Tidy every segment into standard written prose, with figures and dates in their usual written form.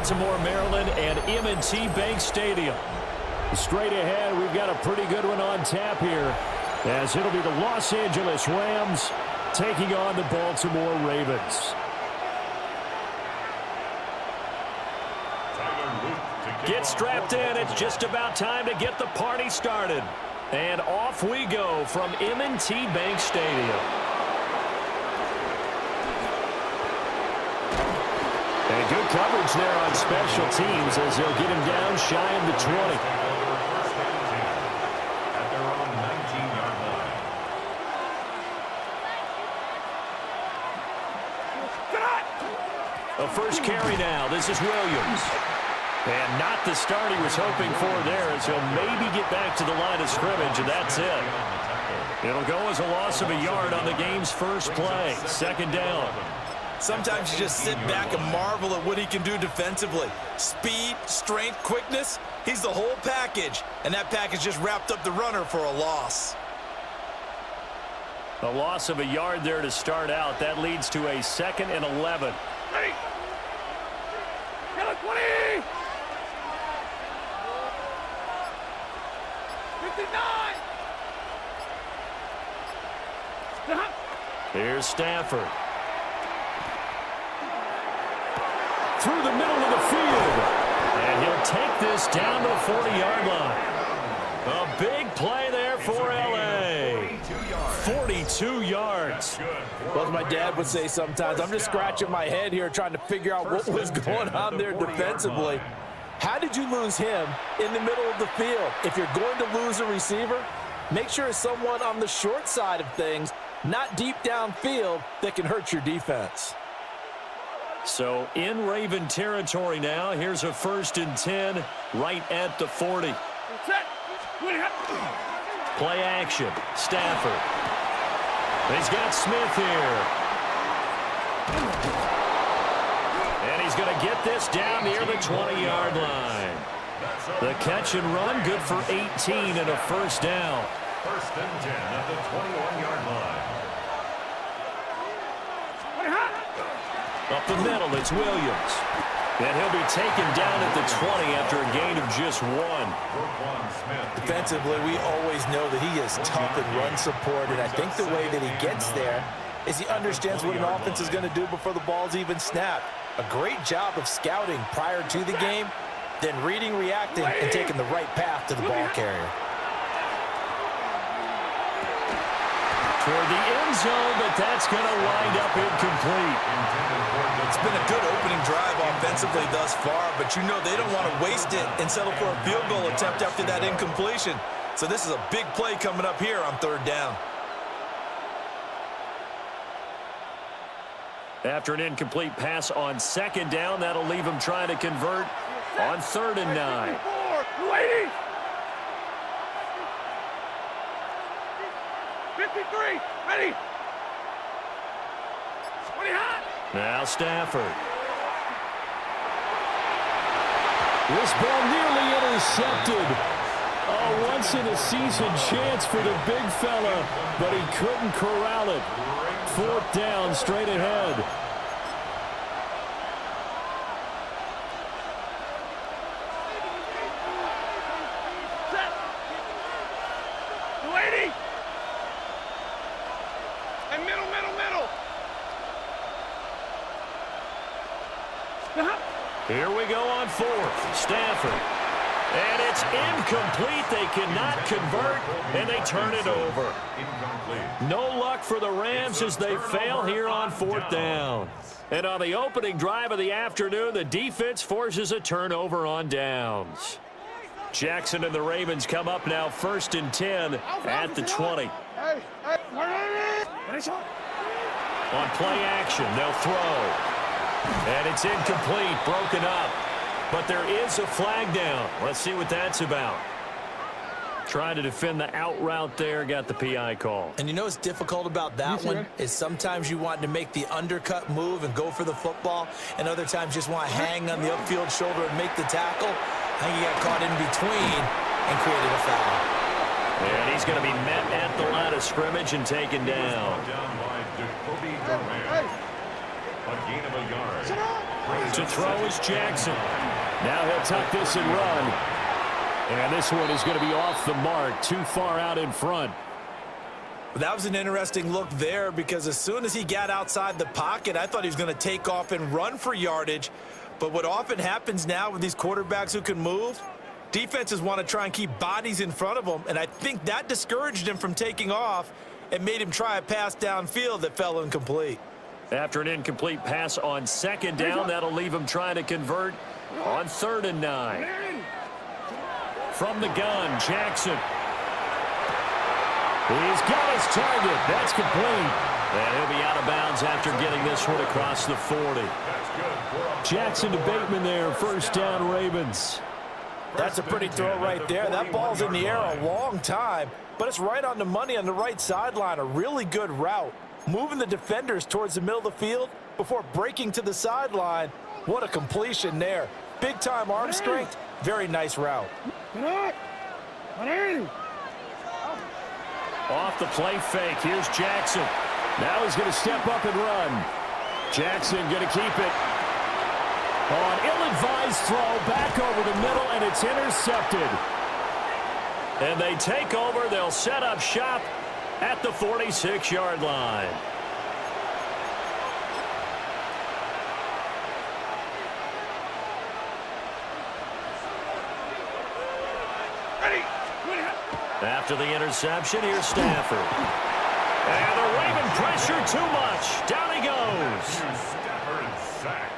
Baltimore, Maryland, and M&T Bank Stadium. Straight ahead, we've got a pretty good one on tap here, as it'll be the Los Angeles Rams taking on the Baltimore Ravens. Get strapped in. It's just about time to get the party started. And off we go from M&T Bank Stadium. And good coverage there on special teams as they'll get him down shy of the 20. A first carry now. This is Williams. And not the start he was hoping for there, as he'll maybe get back to the line of scrimmage, and that's it. It'll go as a loss of a yard on the game's first play. Second down. Sometimes you just sit back and marvel at what he can do defensively. Speed, strength, quickness, he's the whole package. And that package just wrapped up the runner for a loss. A loss of a yard there to start out. That leads to a 2nd and 11. Ready. 20. 59. Stop. Here's Stafford. Through the middle of the field. And he'll take this down to the 40-yard line. A big play there for L.A. 42 yards. Well, as my dad would say sometimes, I'm just scratching my head here trying to figure out what was going on there defensively. How did you lose him in the middle of the field? If you're going to lose a receiver, make sure it's someone on the short side of things, not deep downfield, that can hurt your defense. So in Raven territory now. Here's a 1st and 10 right at the 40. Play action. Stafford. He's got Smith here. And he's going to get this down near the 20-yard line. The catch and run, good for 18 and a first down. 1st and 10 at the 21-yard line. Up the middle, it's Williams. And he'll be taken down at the 20 after a gain of just 1. Defensively, we always know that he is tough in run support, and I think the way that he gets there is he understands what an offense is going to do before the ball's even snapped. A great job of scouting prior to the game, then reading, reacting, and taking the right path to the ball carrier. Toward the end zone, but that's going to wind up incomplete. It's been a good opening drive offensively thus far, but you know they don't want to waste it and settle for a field goal attempt after that incompletion. So this is a big play coming up here on 3rd down. After an incomplete pass on 2nd down, that'll leave him trying to convert on 3rd and 9. Ladies. 53. Ready. 20 hot. Now Stafford. This ball nearly intercepted. A once-in-a-season chance for the big fella, but he couldn't corral it. 4th down, straight ahead. Set. 280. And middle. Here we go on 4th. Stafford. And it's incomplete. They cannot convert, and they turn it over. No luck for the Rams as they fail here on 4th down. And on the opening drive of the afternoon, the defense forces a turnover on downs. Jackson and the Ravens come up now 1st and 10 at the 20. On play action, they'll throw. And it's incomplete, broken up. But there is a flag down. Let's see what that's about. Trying to defend the out route there, got the PI call. And you know what's difficult about that one is sometimes you want to make the undercut move and go for the football, and other times just want to hang on the upfield shoulder and make the tackle. I think he got caught in between and created a foul. And he's going to be met at the line of scrimmage and taken down. A gain of a yard. To throw is Jackson. Now he'll tuck this and run. And this one is going to be off the mark, too far out in front. That was an interesting look there because as soon as he got outside the pocket, I thought he was going to take off and run for yardage. But what often happens now with these quarterbacks who can move, defenses want to try and keep bodies in front of them, and I think that discouraged him from taking off and made him try a pass downfield that fell incomplete. After an incomplete pass on second down, that'll leave him trying to convert on 3rd and 9. From the gun, Jackson. He's got his target. That's complete. And he'll be out of bounds after getting this one across the 40. Jackson to Bateman there, first down Ravens. That's a pretty throw right there. That ball's in the air a long time, but it's right on the money on the right sideline. A really good route. Moving the defenders towards the middle of the field before breaking to the sideline. What a completion there. Big-time arm strength. Very nice route. Off the play fake. Here's Jackson. Now he's going to step up and run. Jackson going to keep it. On ill-advised throw, back over the middle, and it's intercepted. And they take over. They'll set up shop at the 46-yard line. After the interception, here's Stafford. And the Raven pressure too much. Down he goes.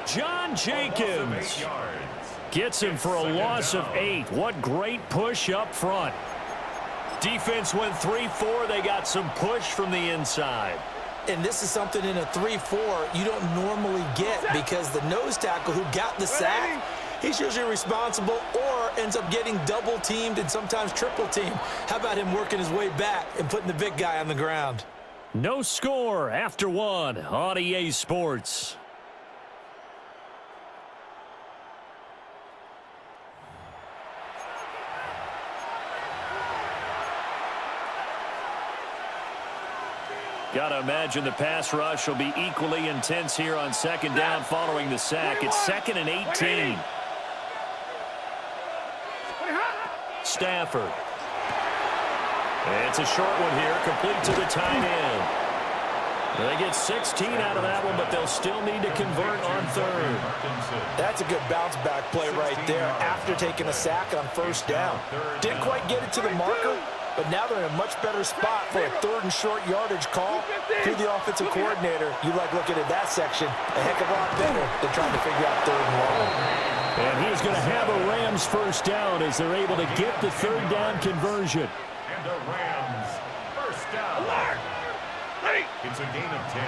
John Jenkins gets him for a loss of 8. What great push up front. Defense went 3-4. They got some push from the inside. And this is something in a 3-4 you don't normally get because the nose tackle who got the sack, he's usually responsible or ends up getting double-teamed and sometimes triple-teamed. How about him working his way back and putting the big guy on the ground? No score after 1 on EA Sports. Got to imagine the pass rush will be equally intense here on second down following the sack. It's 2nd and 18. Stafford. It's a short one here, complete to the tight end. They get 16 out of that one, but they'll still need to convert on 3rd. That's a good bounce-back play right there after taking a sack on 1st down. Didn't quite get it to the marker, but now they're in a much better spot for a 3rd and short yardage call. If you're the offensive coordinator, you like looking at that section a heck of a lot better than trying to figure out 3rd and long. And he's going to have a Rams first down as they're able to get the 3rd down conversion. And the Rams first down. It's a gain of 10.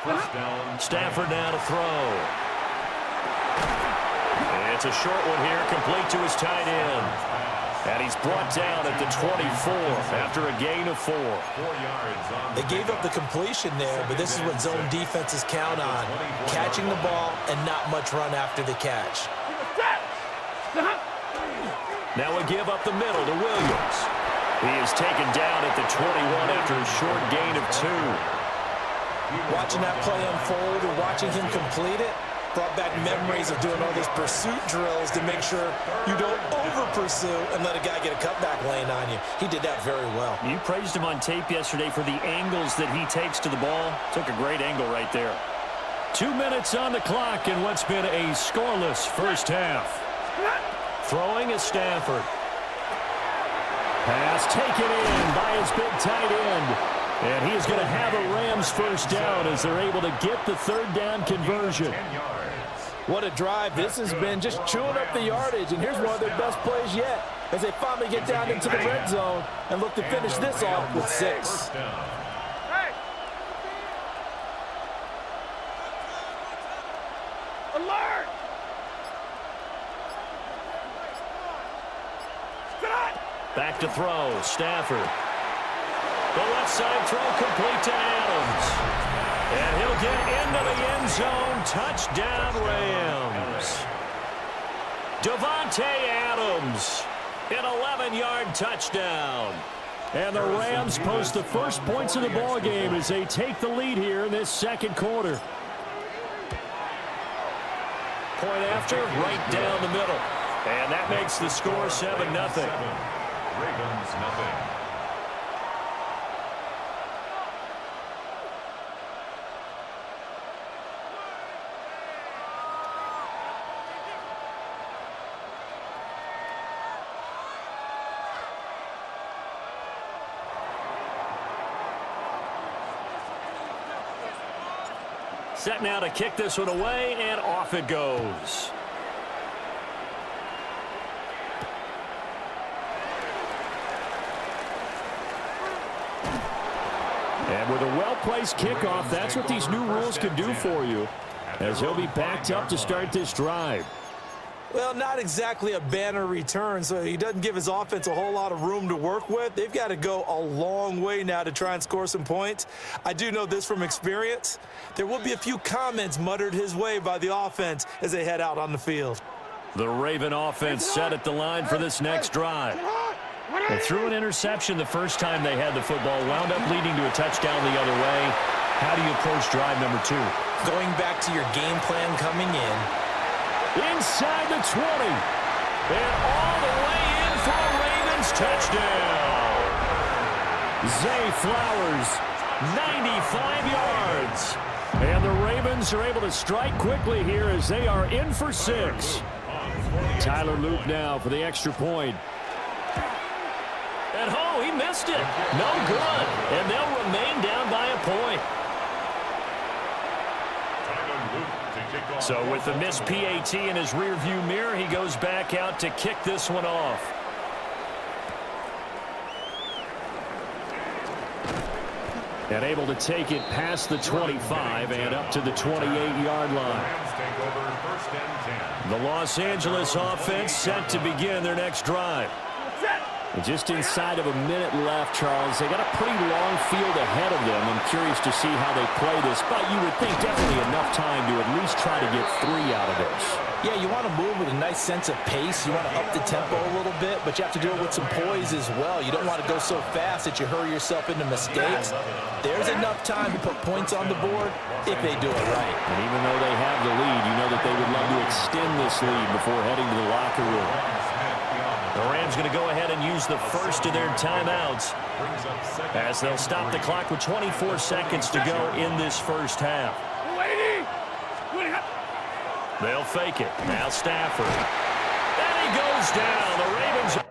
First down. Stafford now to throw. It's a short one here, complete to his tight end. And he's brought down at the 24 after a gain of 4. 4 yards on. They gave up the completion there, but this is what zone defenses count on. Catching the ball and not much run after the catch. Now we give up the middle to Williams. He is taken down at the 21 after a short gain of 2. Watching that play unfold and watching him complete it brought back memories of doing all those pursuit drills to make sure you don't over-pursue and let a guy get a cutback lane on you. He did that very well. You praised him on tape yesterday for the angles that he takes to the ball. Took a great angle right there. 2 minutes on the clock in what's been a scoreless first half. Throwing is Stafford. Pass taken in by his big tight end. And he's going to have a Rams first down as they're able to get the 3rd down conversion. What a drive this has been, just chewing up the yardage. And here's one of their best plays yet as they finally get down into the red zone and look to finish this off with 6. Alert! Back to throw, Stafford. The left side throw complete to Adams. And he'll get into the end zone. Touchdown, Rams. Davante Adams, an 11-yard touchdown. And the Rams post the first points of the ball game as they take the lead here in this second quarter. Point after, right down the middle. And that makes the score 7-0. Ravens nothing. Set now to kick this one away, and off it goes. And with a well-placed kickoff, that's what these new rules can do for you, as he'll be backed up to start this drive. Well, not exactly a banner return, so he doesn't give his offense a whole lot of room to work with. They've got to go a long way now to try and score some points. I do know this from experience. There will be a few comments muttered his way by the offense as they head out on the field. The Raven offense set at the line for this next drive. They threw an interception the first time they had the football, wound up leading to a touchdown the other way. How do you approach drive number 2? Going back to your game plan coming in. Inside the 20. And all the way in for a Ravens touchdown. Zay Flowers, 95 yards. And the Ravens are able to strike quickly here as they are in for 6. Tyler Loop now for the extra point. And oh, he missed it. No good. And they'll remain down by a point. So with the missed PAT in his rearview mirror, he goes back out to kick this one off. And able to take it past the 25 and up to the 28-yard line. The Los Angeles offense set to begin their next drive. Just inside of a minute left, Charles. They got a pretty long field ahead of them. I'm curious to see how they play this, but you would think definitely enough time to at least try to get 3 out of this. Yeah, you want to move with a nice sense of pace. You want to up the tempo a little bit, but you have to do it with some poise as well. You don't want to go so fast that you hurry yourself into mistakes. There's enough time to put points on the board if they do it right. And even though they have the lead, you know that they would love to extend this lead before heading to the locker room. The Rams going to go ahead and use the first of their timeouts as they'll stop the clock with 24 seconds to go in this first half. They'll fake it. Now Stafford. And he goes down. The Ravens.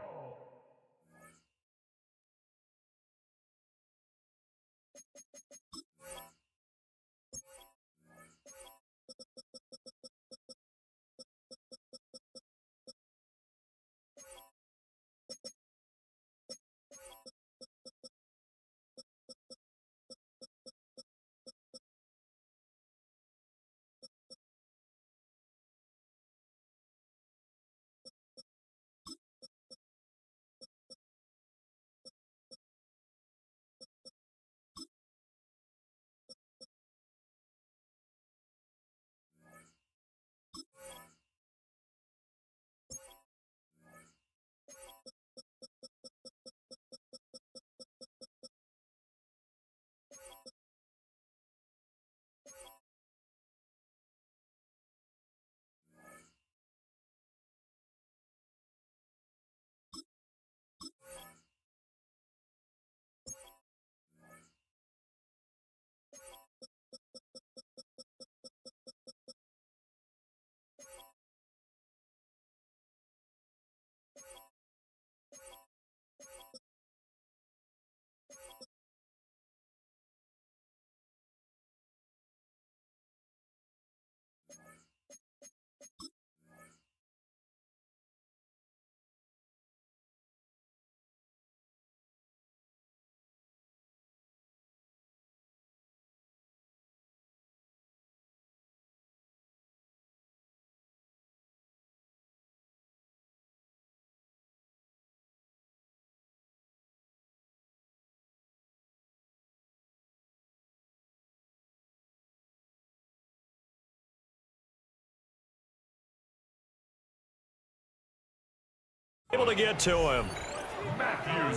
Able to get to him.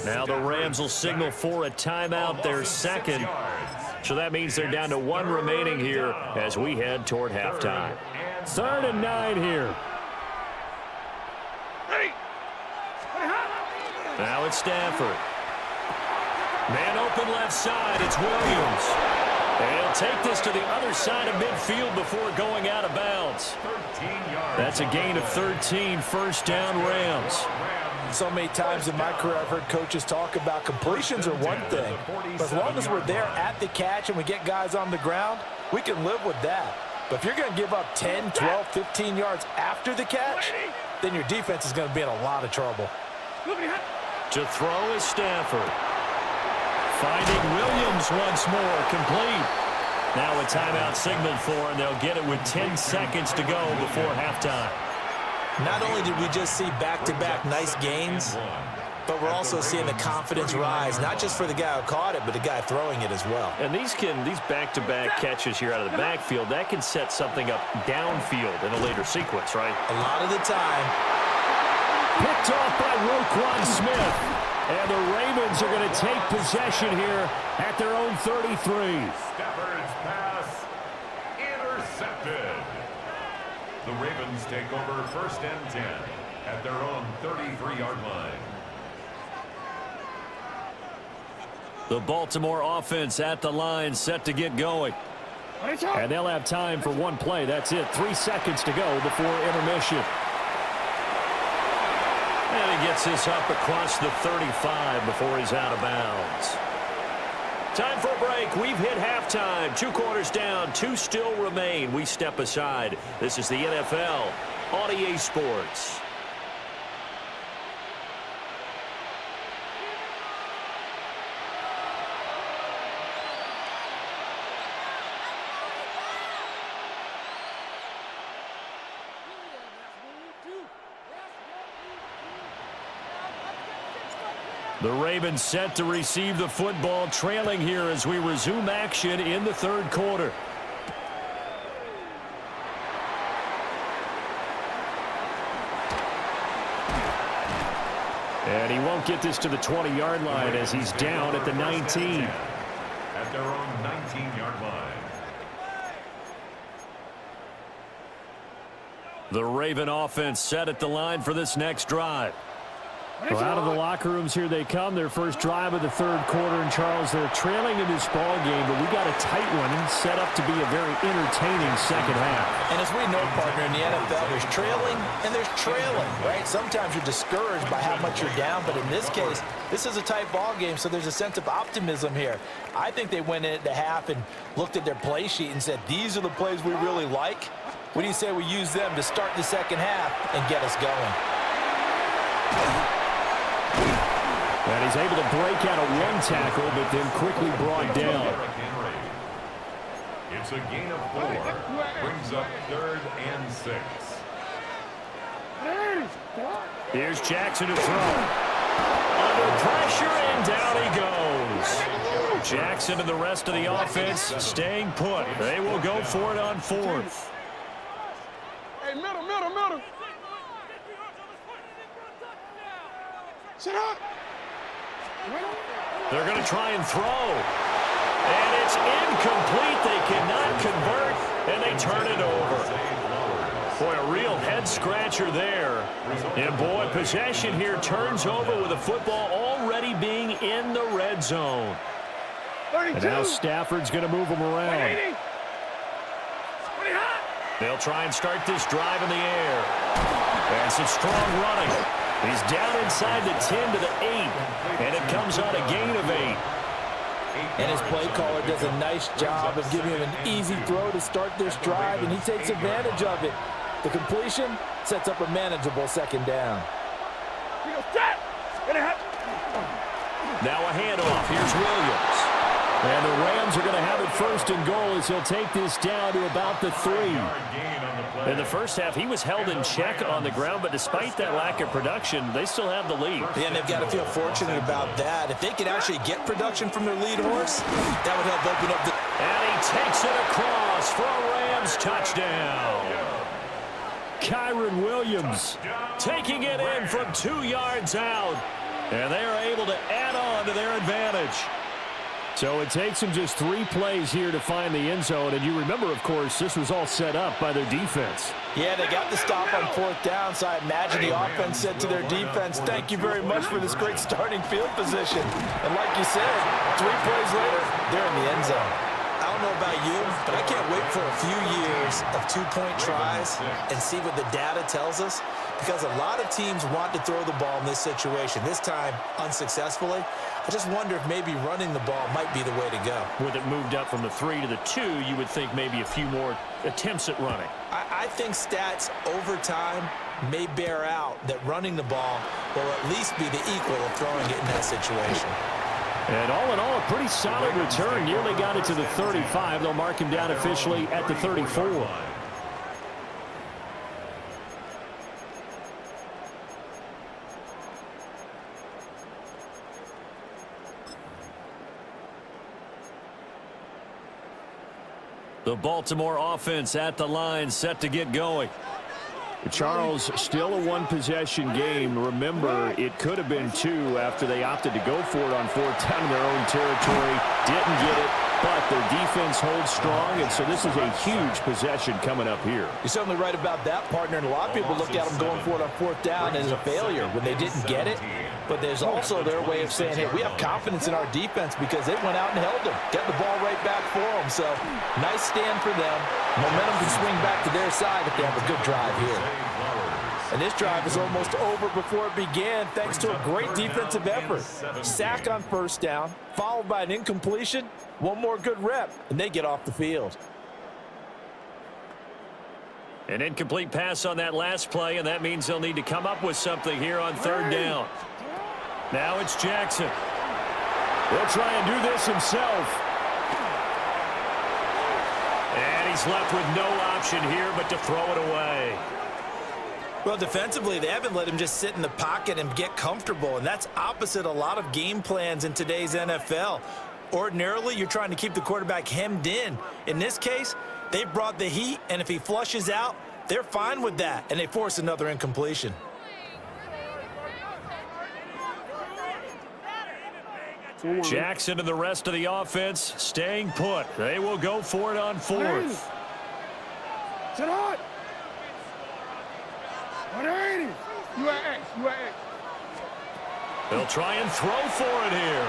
Now the Rams will signal for a timeout, their second. So that means they're down to 1 remaining here as we head toward halftime. 3rd and 9 here. Now it's Stafford. Man open left side. It's Williams. And he'll take this to the other side of midfield before going out of bounds. That's a gain of 13, 1st down Rams. So many times in my career I've heard coaches talk about completions are one thing, but as long as we're there at the catch and we get guys on the ground, we can live with that. But if you're going to give up 10, 12, 15 yards after the catch, then your defense is going to be in a lot of trouble. To throw is Stafford. Finding Williams once more, complete. Now a timeout signaled for, and they'll get it with 10 seconds to go before halftime. Not only did we just see back-to-back nice gains, but we're also seeing the confidence rise, not just for the guy who caught it, but the guy throwing it as well. And these back-to-back catches here out of the backfield, that can set something up downfield in a later sequence, right? A lot of the time. Picked off by Roquan Smith. And the Ravens are going to take possession here at their own 33. Stafford's pass intercepted. The Ravens take over 1st and 10 at their own 33-yard line. The Baltimore offense at the line, set to get going. And they'll have time for one play. That's it. 3 seconds to go before intermission. And he gets this up across the 35 before he's out of bounds. Time for a break. We've hit halftime. 2 quarters down. 2 still remain. We step aside. This is the NFL on EA Sports. The Ravens set to receive the football, trailing here as we resume action in the 3rd quarter. And he won't get this to the 20-yard line as he's down at the 19. At their own 19-yard line. The Raven offense set at the line for this next drive. Well, out of the locker rooms here they come. Their first drive of the 3rd quarter. And, Charles, they're trailing in this ball game, but we got a tight one and set up to be a very entertaining second half. And as we know, partner, in the NFL, there's trailing and there's trailing, right? Sometimes you're discouraged by how much you're down, but in this case, this is a tight ball game, so there's a sense of optimism here. I think they went into half and looked at their play sheet and said, these are the plays we really like. What do you say we use them to start the second half and get us going? And he's able to break out of one tackle, but then quickly brought down. It's a gain of 4. Brings up 3rd and 6. Here's Jackson to throw. Under pressure, and down he goes. Jackson and the rest of the offense staying put. They will go for it on 4th. Hey, middle. Sit up. They're going to try and throw. And it's incomplete. They cannot convert, and they turn it over. Boy, a real head-scratcher there. And, boy, possession here turns over with the football already being in the red zone. 32. And now Stafford's going to move them around. They'll try and start this drive in the air. And some strong running. He's down inside the 10 to the 8. And it comes on a gain of 8. And his play caller does a nice job of giving him an easy throw to start this drive, and he takes advantage of it. The completion sets up a manageable second down. Now a handoff. Here's Williams. And the Rams are going to have it 1st and goal as he'll take this down to about the 3. In the first half, he was held in check on the ground, but despite that lack of production, they still have the lead. Yeah, and they've got to feel fortunate about that. If they could actually get production from their lead horse, that would help open up the... And he takes it across for a Rams touchdown. Kyron Williams taking it in from 2 yards out. And they are able to add on to their advantage. So it takes them just 3 plays here to find the end zone. And you remember, of course, this was all set up by their defense. Yeah, they got the stop on 4th down, so I imagine the offense said to their defense, thank you very much for this great starting field position. And like you said, 3 plays later, they're in the end zone. I don't know about you, but I can't wait for a few years of 2-point tries and see what the data tells us, because a lot of teams want to throw the ball in this situation, this time unsuccessfully. I just wonder if maybe running the ball might be the way to go. With it moved up from the 3 to the 2, you would think maybe a few more attempts at running. I think stats over time may bear out that running the ball will at least be the equal of throwing it in that situation. And all in all, a pretty solid return. Nearly got it to the 35. They'll mark him down officially at the 34. The Baltimore offense at the line, set to get going. Charles, still a 1-possession game. Remember, it could have been 2 after they opted to go for it on 4th down in their own territory. Didn't get it, but their defense holds strong, and so this is a huge possession coming up here. You're certainly right about that, partner, and a lot of people look at them going for it on 4th down as a failure when they didn't get it. But there's also their way of saying, hey, we have confidence in our defense because they went out and held them, got the ball right back for them. So nice stand for them. Momentum can swing back to their side if they have a good drive here. And this drive is almost over before it began thanks to a great defensive effort. Sack on 1st down, followed by an incompletion. One more good rep, and they get off the field. An incomplete pass on that last play, and that means they'll need to come up with something here on 3rd down. Now it's Jackson. He'll try and do this himself. And he's left with no option here but to throw it away. Well, defensively, they haven't let him just sit in the pocket and get comfortable, and that's opposite a lot of game plans in today's NFL. Ordinarily, you're trying to keep the quarterback hemmed in. In this case, they brought the heat, and if he flushes out, they're fine with that, and they force another incompletion. Jackson and the rest of the offense staying put. They will go for it on 4th. Sit hard. 180. You at X. You at X. They'll try and throw for it here.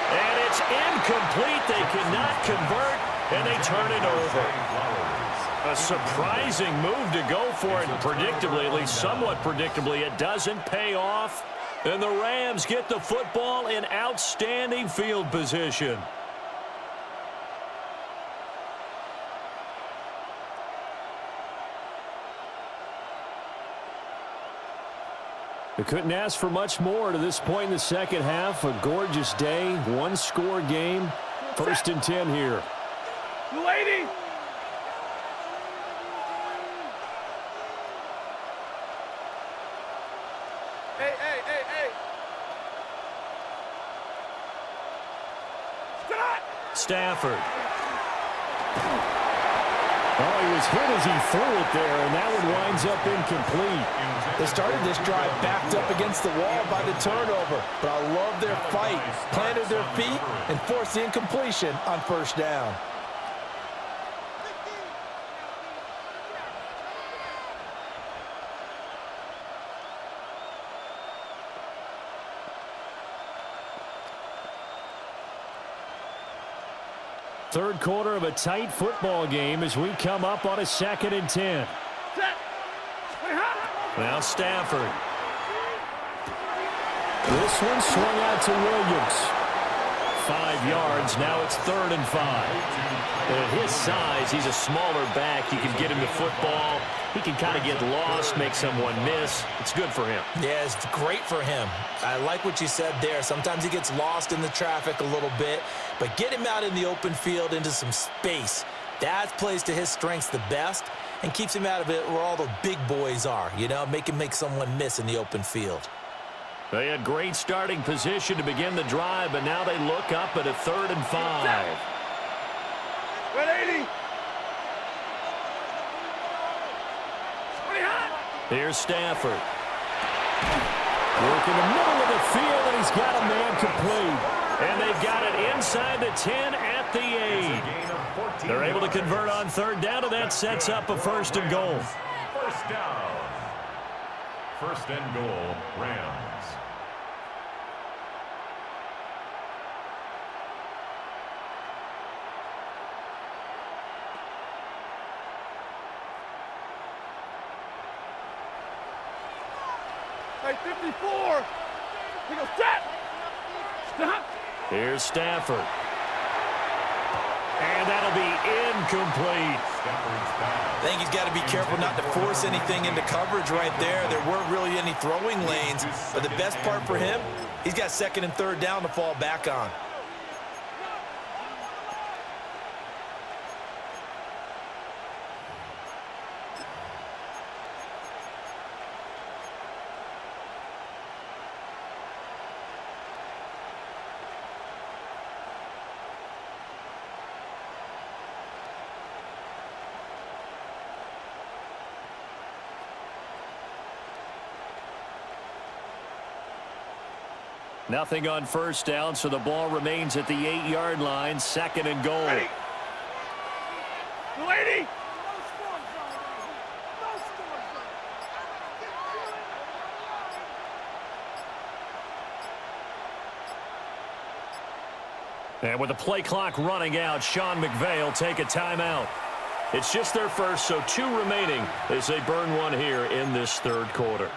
And it's incomplete. They cannot convert, and they turn it over. A surprising move to go for it. Predictably, at least somewhat predictably, it doesn't pay off. And the Rams get the football in outstanding field position. They couldn't ask for much more to this point in the second half. A gorgeous day, 1-score game. 1st and 10 here. Lady. Hey. Stafford. Oh, he was hit as he threw it there, and that one winds up incomplete. They started this drive backed up against the wall by the turnover, but I love their fight. Planted their feet and forced the incompletion on 1st down. Third quarter of a tight football game as we come up on a 2nd and 10. Now Stafford. This one swung out to Williams. 5 yards. Now it's 3rd and 5. At his size, he's a smaller back. You can get him the football. He can kind of get lost, make someone miss. It's good for him. Yeah, it's great for him. I like what you said there. Sometimes he gets lost in the traffic a little bit, but get him out in the open field into some space. That plays to his strengths the best and keeps him out of it where all the big boys are, you know, make him make someone miss in the open field. They had great starting position to begin the drive, but now they look up at a 3rd and 5. 180. Here's Stafford. Work in the middle of the field, and he's got a man complete. And they've got it inside the 10 at the 8. They're able to convert on third down, and that sets up a first and goal. First down. First and goal, Rams. Hey, 54. He goes, set. Stop. Here's Stafford. And that'll be incomplete. I think he's got to be careful not to force anything into coverage right there. There weren't really any throwing lanes. But the best part for him, he's got second and third down to fall back on. Nothing on first down, so the ball remains at the 8-yard line. Second and goal. Ready. Lady. And with the play clock running out, Sean McVay will take a timeout. It's just their first, so 2 remaining as they burn one here in this third quarter.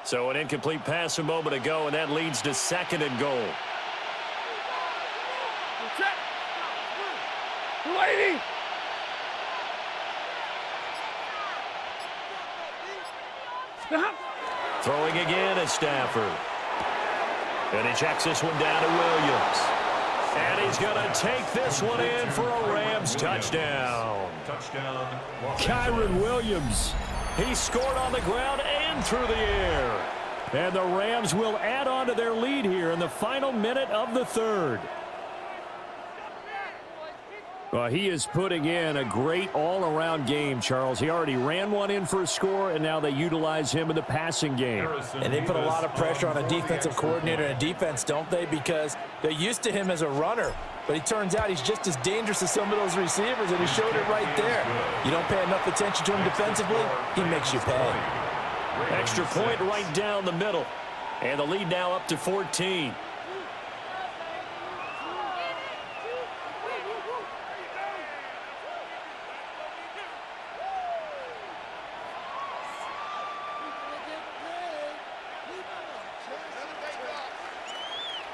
So an incomplete pass a moment ago, and that leads to second and goal. Check. Lady. Stop. Throwing again is Stafford. And he checks this one down to Williams. And he's going to take this one in for a Rams touchdown. Touchdown. Kyron Williams. He scored on the ground and through the air. And the Rams will add on to their lead here in the final minute of the third. Well, he is putting in a great all-around game, Charles. He already ran one in for a score, and now they utilize him in the passing game. And they put a lot of pressure on a defensive coordinator and a defense, don't they? Because they're used to him as a runner. But it turns out he's just as dangerous as some of those receivers, and he showed it right there. You don't pay enough attention to him defensively, he makes you pay. Extra point right down the middle. And the lead now up to 14.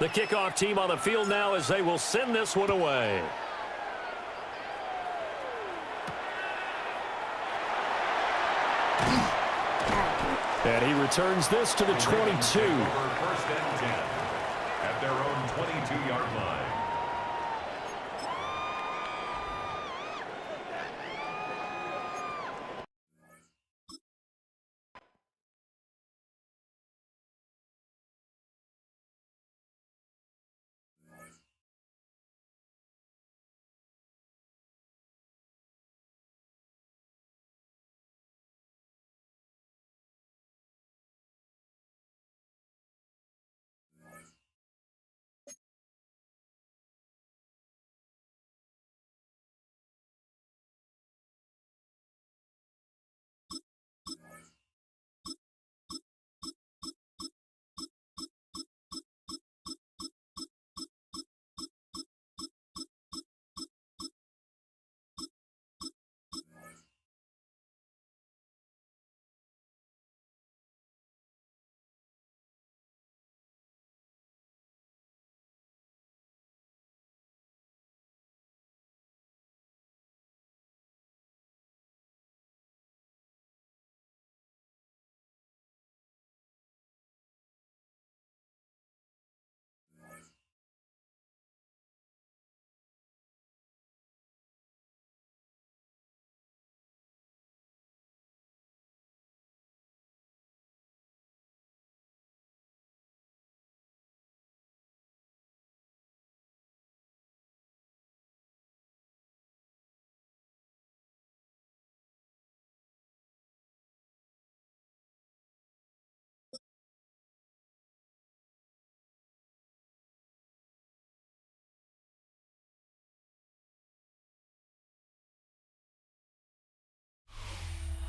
The kickoff team on the field now as they will send this one away. And he returns this to the 22. First and 10 at their own 22-yard line.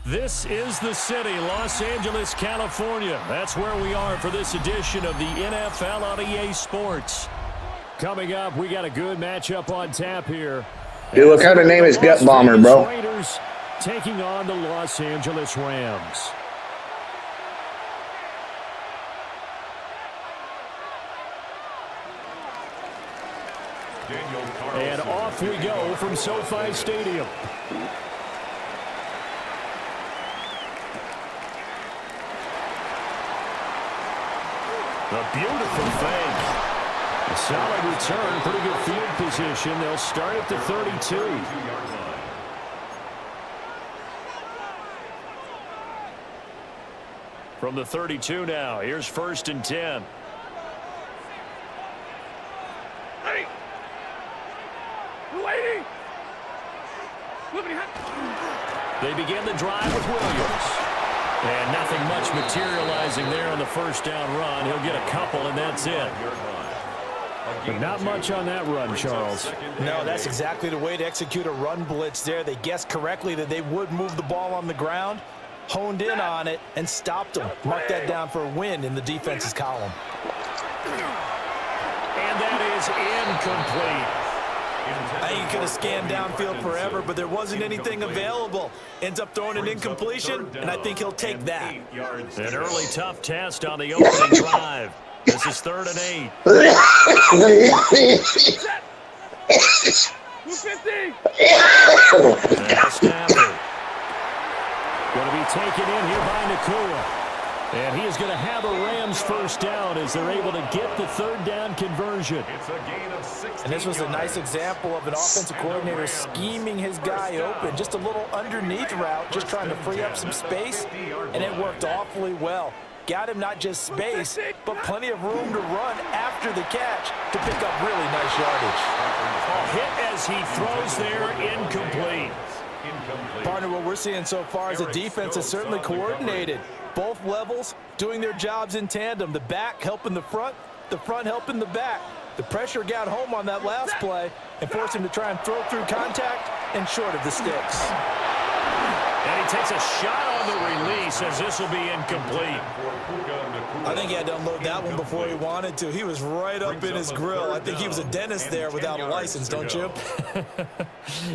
This is the city, Los Angeles, California. That's where we are for this edition of the NFL on EA Sports. Coming up, we got a good matchup on tap here. Dude, what kind of name is Gut Bomber, bro? Raiders taking on the Los Angeles Rams. And off we go from SoFi Stadium. A beautiful fake. A solid return, pretty good field position. They'll start at the 32. From the 32 now, here's 1st and 10. Ready. Lady. They begin the drive with Williams. And nothing much materializing there on the first down run. He'll get a couple, and that's it. But not much on that run, Charles. No, that's exactly the way to execute a run blitz there. They guessed correctly that they would move the ball on the ground, honed in on it, and stopped them. Mark that down for a win in the defense's column. And that is incomplete. I think he could have scanned downfield forever, but there wasn't anything available. Ends up throwing an incompletion, and I think he'll take that. An early tough test on the opening drive. This is 3rd and 8. 250. Now Stafford. Going to be taken in here by Nakua. And he is going to have a Rams first down as they're able to get the 3rd down conversion. It's a gain of 16 And this was a yards. nice example of an offensive coordinator scheming his guy open. Just a little underneath route, just trying to free up some space, and it worked awfully well. Got him not just space, but plenty of room to run after the catch to pick up really nice yardage. A hit as he throws there, incomplete. Partner, what we're seeing so far is the defense is certainly coordinated. Both levels doing their jobs in tandem. The back helping the front helping the back. The pressure got home on that last play and forced him to try and throw through contact and short of the sticks. And he takes a shot on the release as this will be incomplete. I think he had to unload that one before he wanted to. He was right up in his grill. I think he was a dentist there without a license, don't you?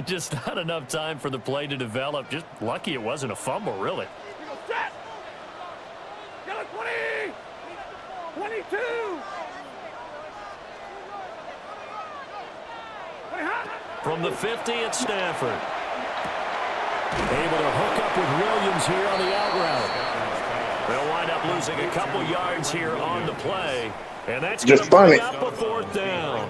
Just not enough time for the play to develop. Just lucky it wasn't a fumble, really. Set. Got a 20. 22. 20 hot. From the 50, it's Stafford. Able to hook up with Williams here on the out route. They'll wind up losing a couple yards here on the play. And that's going to bring up a 4th down.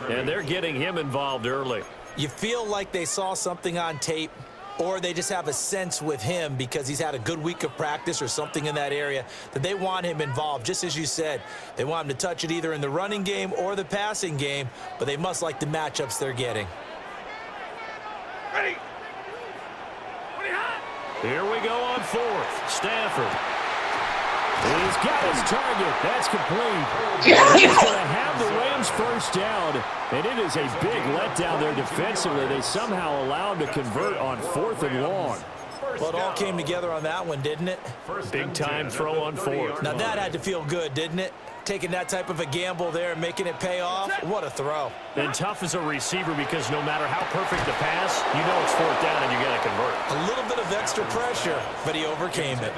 And they're getting him involved early. You feel like they saw something on tape, or they just have a sense with him because he's had a good week of practice or something in that area that they want him involved. Just as you said, they want him to touch it either in the running game or the passing game, but they must like the matchups they're getting. Ready. 20 hot. Here we go on 4th. Stafford. He's got his target. That's complete. He's going to have the Rams first down. And it is a big letdown there defensively. They somehow allowed him to convert on 4th and long. Well, it all came together on that one, didn't it? Big time throw on 4th. Now that had to feel good, didn't it? Taking that type of a gamble there and making it pay off. What a throw. And tough as a receiver because no matter how perfect the pass, you know it's 4th down and you got to convert. A little bit of extra pressure, but he overcame it.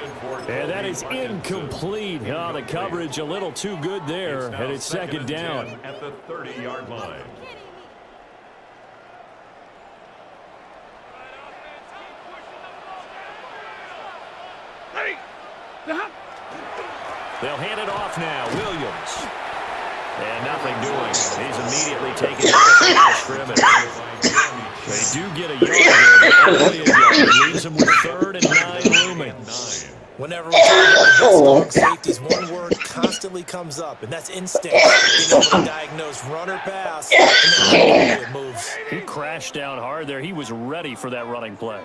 And that is incomplete. Oh, the coverage a little too good there, and it's 2nd down. At the 30-yard line. Ready. Hot. They'll hand it off now. Williams. And nothing doing. He's immediately taken out of the scrimmage. They do get a yard there, but only a yard. Leaves them with 3rd and 9 looming. Whenever we talk about the best dog safeties, one word constantly comes up, and that's instinct. Being able to diagnose run or pass, and then it moves. He crashed down hard there. He was ready for that running play.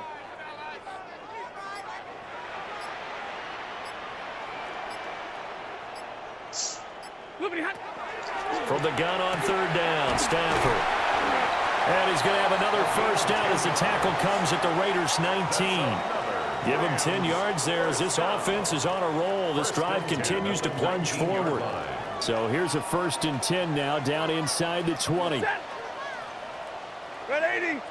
From the gun on 3rd down, Stafford. And he's going to have another first down as the tackle comes at the Raiders' 19. Give him 10 yards there as this offense is on a roll. This drive continues to plunge forward. So here's a 1st and 10 now down inside the 20. Red 80.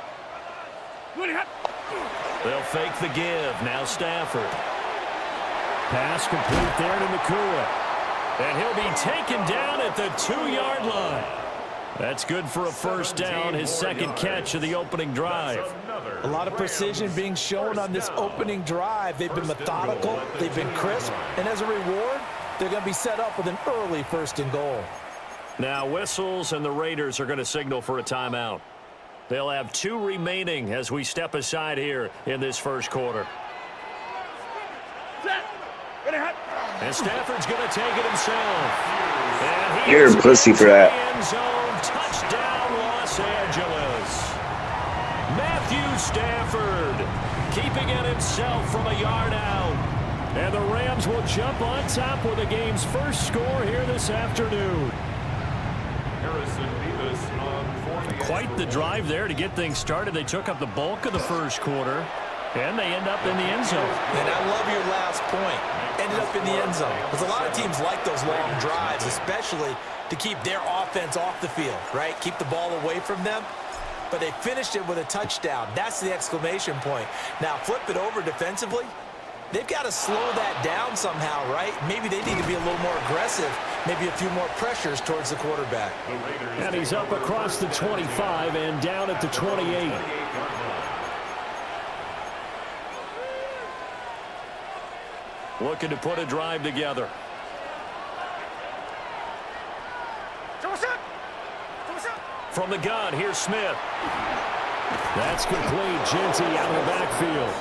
They'll fake the give. Now Stafford. Pass complete there to Nakua. And he'll be taken down at the 2-yard line. That's good for a 1st down, his 2nd catch of the opening drive. A lot of precision being shown on this opening drive. They've been methodical, they've been crisp, and as a reward, they're going to be set up with an early 1st and goal. Now whistles, and the Raiders are going to signal for a timeout. They'll have 2 remaining as we step aside here in this 1st quarter. And Stafford's going to take it himself. And You're a pussy for that. End zone, touchdown, Los Angeles. Matthew Stafford keeping it himself from a yard out. And the Rams will jump on top with the game's 1st score here this afternoon. Quite the drive there to get things started. They took up the bulk of the 1st quarter, and they end up in the end zone. And I love your last point. Ended up in the end zone. Because a lot of teams like those long drives, especially to keep their offense off the field, right? Keep the ball away from them. But they finished it with a touchdown. That's the exclamation point. Now, flip it over defensively. They've got to slow that down somehow, right? Maybe they need to be a little more aggressive. Maybe a few more pressures towards the quarterback. And he's up across the 25 and down at the 28. Looking to put a drive together. From the gun, here's Smith. That's complete. Genty out of the backfield.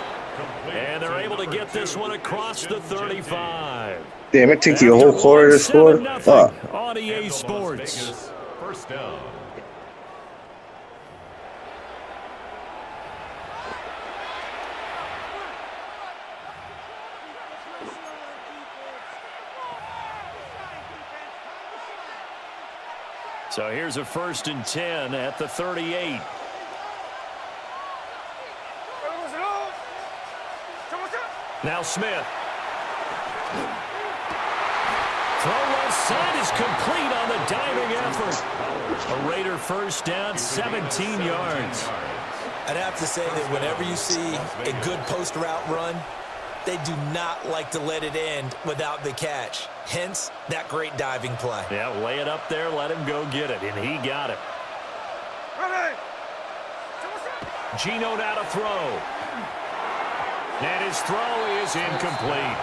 And they're able to get this one across the 35. Damn, it took you a whole quarter to score? Fuck. On EA Sports. 1st down. So here's a 1st and 10 at the 38. Now Smith. Throw left side is complete on the diving effort. A Raider 1st down, 17 yards. I'd have to say that whenever you see a good post route run, they do not like to let it end without the catch. Hence, that great diving play. Yeah, lay it up there, let him go get it, and he got it. Geno now to throw. And his throw is incomplete.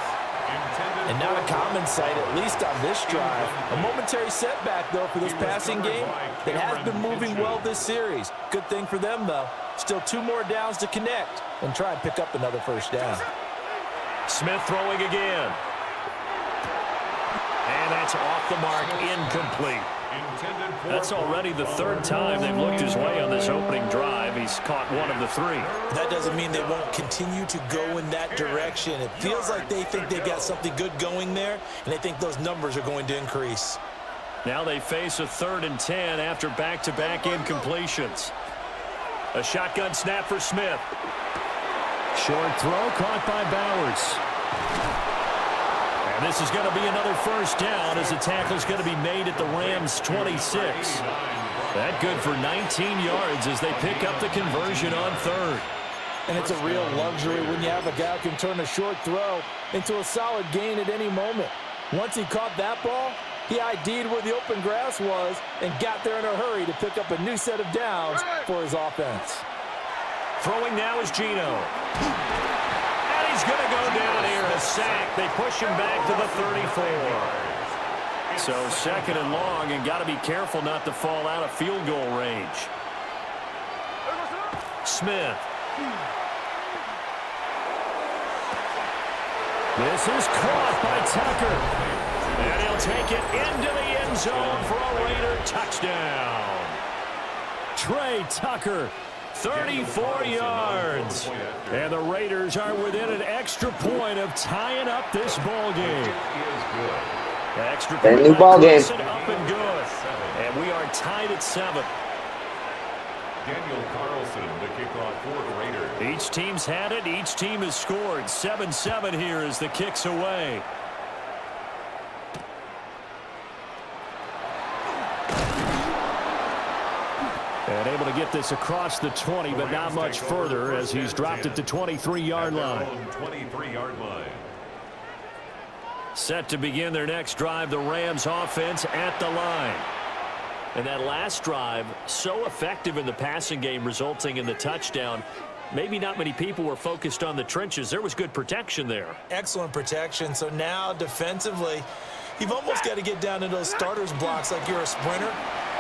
And not a common sight, at least on this drive. A momentary setback, though, for this passing game that has been moving well this series. Good thing for them, though. Still 2 more downs to connect and try and pick up another 1st down. Smith throwing again. And that's off the mark, incomplete. That's already the 3rd time they've looked his way on this opening drive. He's caught 1 of the 3. That doesn't mean they won't continue to go in that direction. It feels like they think they've got something good going there, and they think those numbers are going to increase. Now they face a 3rd and 10 after back-to-back incompletions. A shotgun snap for Smith. Short throw caught by Bowers. And this is going to be another 1st down as the tackle is going to be made at the Rams' 26. That good for 19 yards as they pick up the conversion on 3rd. And it's a real luxury when you have a guy who can turn a short throw into a solid gain at any moment. Once he caught that ball, he ID'd where the open grass was and got there in a hurry to pick up a new set of downs for his offense. Throwing now is Geno. And he's going to go down here, a sack. They push him back to the 34. So 2nd and long, and got to be careful not to fall out of field goal range. Smith. This is caught by Tucker. And he'll take it into the end zone for a Raider touchdown. Trey Tucker, 34 yards. And the Raiders are within an extra point of tying up this ball game. Extra point new ball game. Up and good. And we are tied at 7. Daniel Carlson to kick off for the Raiders. Each team's had it. Each team has scored. 7-7 here as the kick's away. And able to get this across the 20, but not much further as he's dropped it to 23-yard line. 23-yard line. Set to begin their next drive, the Rams offense at the line. And that last drive, so effective in the passing game, resulting in the touchdown. Maybe not many people were focused on the trenches. There was good protection there. Excellent protection. So now defensively, you've almost got to get down to those starters blocks like you're a sprinter.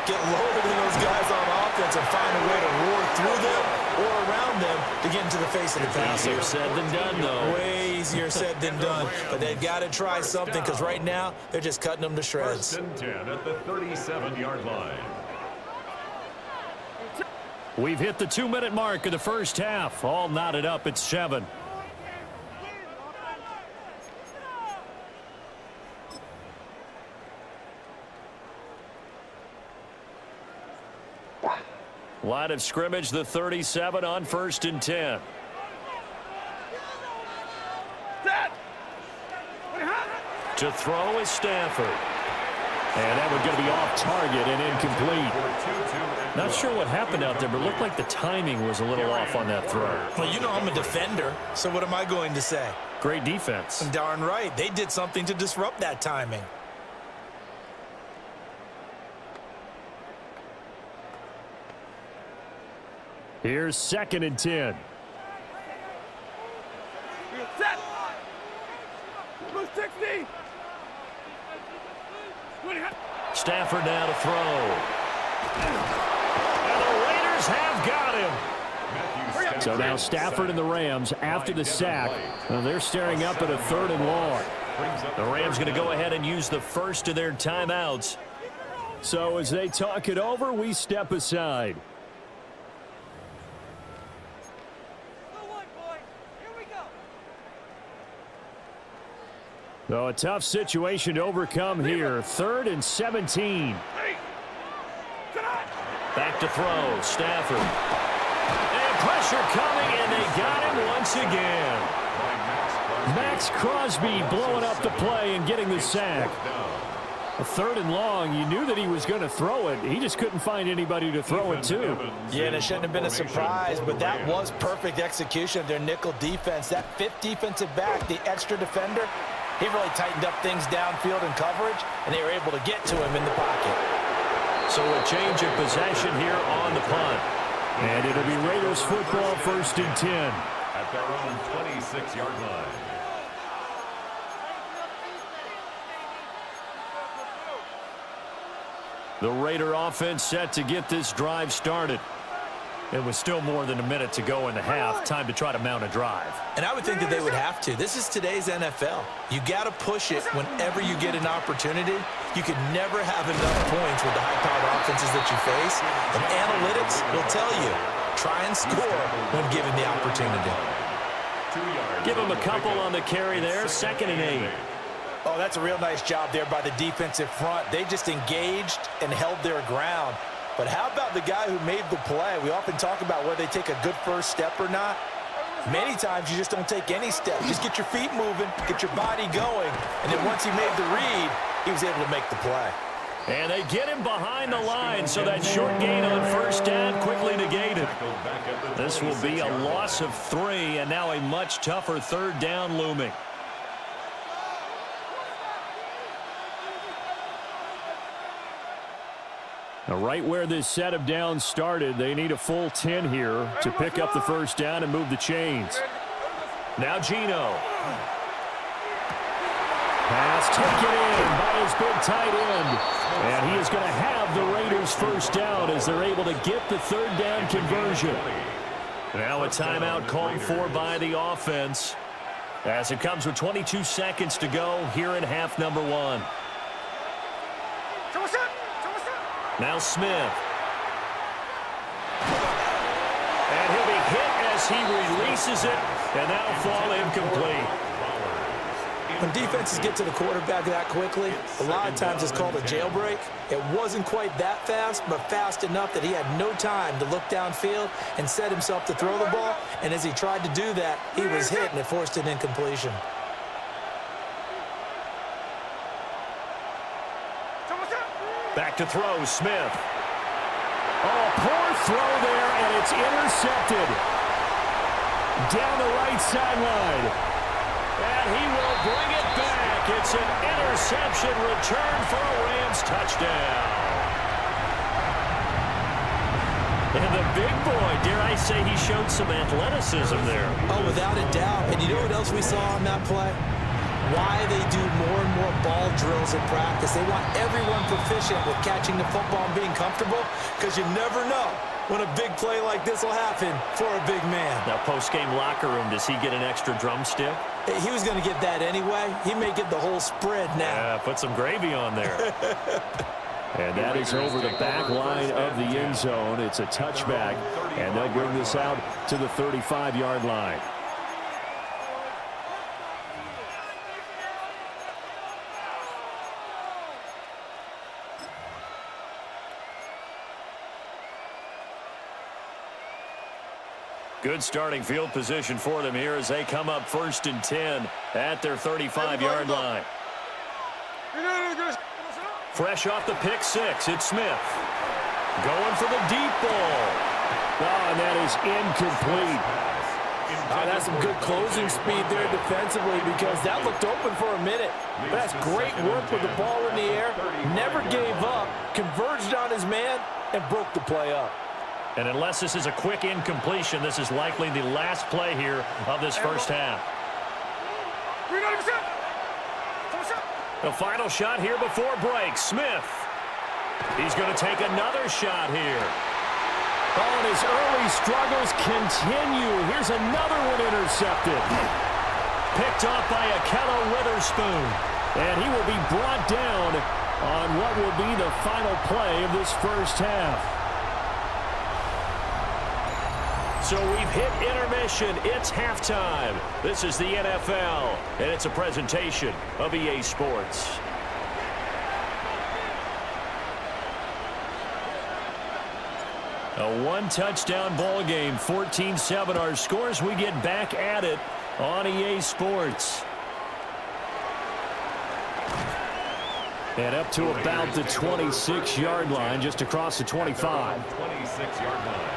Get lower than those guys on offense and find a way to roar through them or around them to get into the face of the passer. Easier said than done, though. Way easier said than done. But they've got to try something because right now they're just cutting them to shreds. 1st and 10 at the 37-yard line. We've hit the 2-minute mark of the first half. All knotted up at 7. Line of scrimmage, the 37 on 1st and 10. To throw is Stafford. And that one's going to be off target and incomplete. Not sure what happened out there, but it looked like the timing was a little off on that throw. Well, you know I'm a defender, so what am I going to say? Great defense. Darn right. They did something to disrupt that timing. Here's 2nd and 10. Blue 60. Stafford now to throw. And the Raiders have got him. So now Stafford and the Rams, after the sack, they're staring up at a 3rd and long. The Rams going to go ahead and use the first of their timeouts. So as they talk it over, we step aside. So a tough situation to overcome here. 3rd and 17. Back to throw. Stafford. And pressure coming, and they got him once again. Max Crosby blowing up the play and getting the sack. A 3rd and long. You knew that he was going to throw it. He just couldn't find anybody to throw it to. Yeah, and it shouldn't have been a surprise, but that was perfect execution of their nickel defense. That 5th defensive back, the extra defender, he really tightened up things downfield in coverage, and they were able to get to him in the pocket. So a change of possession here on the punt. And it'll be Raiders football, 1st and 10. At their own 26-yard line. The Raider offense set to get this drive started. It was still more than a minute to go in the half. Time to try to mount a drive. And I would think that they would have to. This is today's NFL. You got to push it whenever you get an opportunity. You could never have enough points with the high-powered offenses that you face. And analytics will tell you, try and score when given the opportunity. Give him a couple on the carry there. 2nd and 8. Oh, that's a real nice job there by the defensive front. They just engaged and held their ground. But how about the guy who made the play? We often talk about whether they take a good first step or not. Many times you just don't take any step. Just get your feet moving, get your body going, and then once he made the read, he was able to make the play. And they get him behind the line, so that short gain on 1st down quickly negated. This will be a loss of 3, and now a much tougher 3rd down looming. Now, right where this set of downs started, they need a full 10 here to pick up the 1st down and move the chains. Now Geno. Pass taken in by his big tight end. And he is going to have the Raiders' 1st down as they're able to get the 3rd down conversion. Now a timeout called for by the offense as it comes with 22 seconds to go here in half number 1. Now Smith. And he'll be hit as he releases it, and that'll fall incomplete. When defenses get to the quarterback that quickly, a lot of times it's called a jailbreak. It wasn't quite that fast, but fast enough that he had no time to look downfield and set himself to throw the ball. And as he tried to do that, he was hit, and it forced an incompletion. Back to throw, Smith. Oh, poor throw there, and it's intercepted. Down the right sideline. And he will bring it back. It's an interception return for a Rams touchdown. And the big boy, dare I say, he showed some athleticism there. Oh, without a doubt. And you know what else we saw on that play? Why they do more and more ball drills in practice. They want everyone proficient with catching the football and being comfortable, because you never know when a big play like this will happen for a big man. Now, post-game locker room, does he get an extra drumstick? He was going to get that anyway. He may get the whole spread now. Yeah, put some gravy on there. And that is over the back line of the end zone. It's a touchback, and they'll bring this out to the 35-yard line. Good starting field position for them here as they come up 1st and 10 at their 35-yard line. Fresh off the pick six, it's Smith. Going for the deep ball. Oh, and that is incomplete. That's some good closing speed there defensively, because that looked open for a minute. But that's great work with the ball in the air. Never gave up, converged on his man, and broke the play up. And unless this is a quick incompletion, this is likely the last play here of this first half. The final shot here before break. Smith. He's going to take another shot here. Oh, and his early struggles continue. Here's another one intercepted. Picked off by Akello Witherspoon. And he will be brought down on what will be the final play of this first half. So we've hit intermission. It's halftime. This is the NFL, and it's a presentation of EA Sports. A one-touchdown ball game, 14-7 our scores. We get back at it on EA Sports. And up to about the 26-yard line, just across the 25. 26-yard line.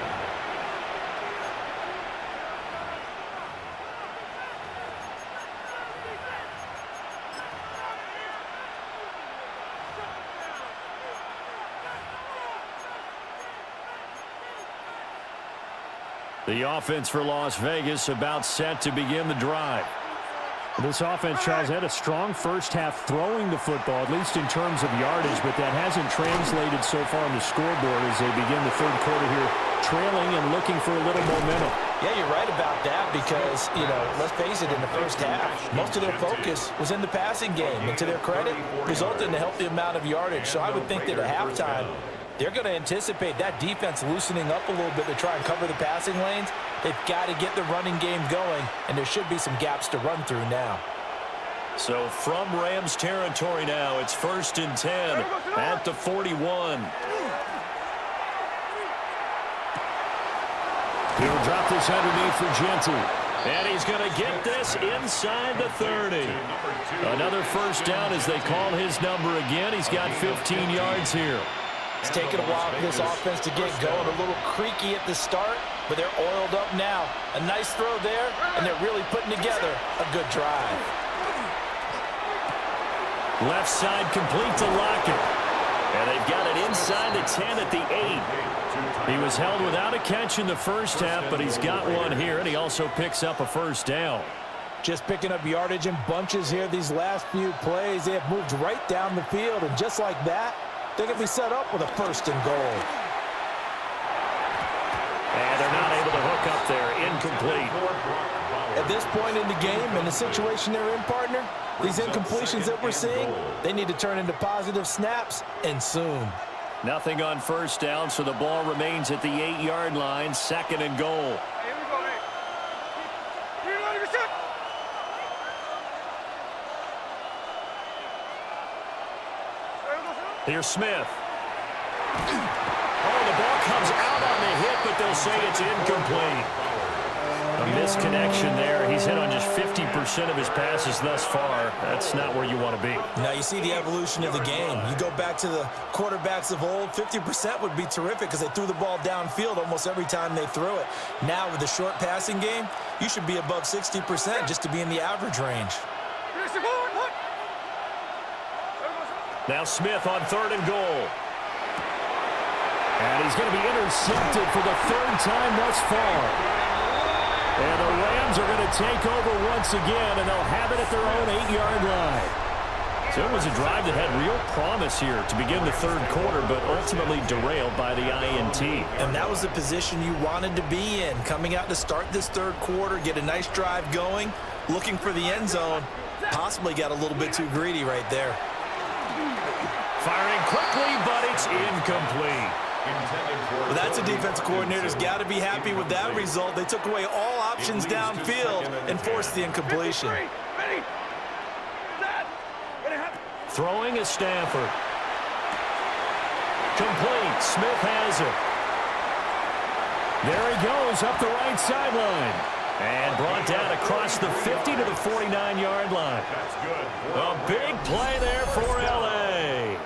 The offense for Las Vegas about set to begin the drive. This offense, Charles, had a strong first half throwing the football, at least in terms of yardage, but that hasn't translated so far on the scoreboard as they begin the third quarter here, trailing and looking for a little momentum. Yeah, you're right about that, because, let's face it, in the first half, most of their focus was in the passing game, and to their credit, resulted in a healthy amount of yardage. So I would think that at halftime, they're going to anticipate that defense loosening up a little bit to try and cover the passing lanes. They've got to get the running game going, and there should be some gaps to run through now. So from Rams territory now, it's 1st and 10 at the 41. He'll drop this underneath for Genty. And he's going to get this inside the 30. Another first down as they call his number again. He's got 15 yards here. It's taken a while for this offense to get going. A little creaky at the start, but they're oiled up now. A nice throw there, and they're really putting together a good drive. Left side complete to Lockett. And they've got it inside the 10 at the 8. He was held without a catch in the first half, but he's got one here, and he also picks up a first down. Just picking up yardage in bunches here these last few plays. They have moved right down the field, and just like that, they're going to be set up with a 1st and goal. And they're not able to hook up there. Incomplete. At this point in the game and the situation they're in, partner, these incompletions that we're seeing, they need to turn into positive snaps, and soon. Nothing on first down, so the ball remains at the 8-yard line. 2nd and goal. Here we go, mate. Reload your shot. Here's Smith. Oh, the ball comes out on the hit, but they'll say it's incomplete. A misconnection there. He's hit on just 50% of his passes thus far. That's not where you want to be. Now you see the evolution of the game. You go back to the quarterbacks of old, 50% would be terrific because they threw the ball downfield almost every time they threw it. Now with the short passing game, you should be above 60% just to be in the average range. Now Smith on 3rd and goal. And he's going to be intercepted for the 3rd time thus far. And the Rams are going to take over once again, and they'll have it at their own 8-yard line. So it was a drive that had real promise here to begin the 3rd quarter, but ultimately derailed by the INT. And that was the position you wanted to be in, coming out to start this 3rd quarter, get a nice drive going, looking for the end zone. Possibly got a little bit too greedy right there. Firing quickly, but it's incomplete. Well, that's a defensive coordinator's got to be happy with that result. They took away all options downfield and forced the incompletion. Throwing is Stanford. Complete. Smith has it. There he goes up the right sideline. And brought down across the 50 to the 49-yard line. A big play there for L.A.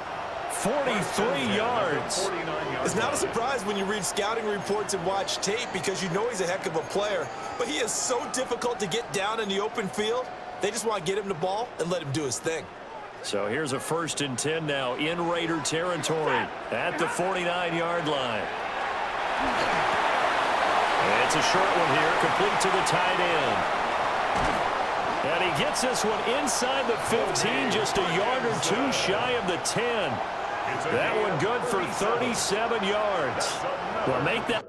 43 yards. It's not a surprise when you read scouting reports and watch tape because you know he's a heck of a player. But he is so difficult to get down in the open field. They just want to get him the ball and let him do his thing. So here's a 1st and 10 now in Raider territory at the 49-yard line. And it's a short one here, complete to the tight end. And he gets this one inside the 15, just a yard or two shy of the 10. That one good for 37 yards. Well, make that...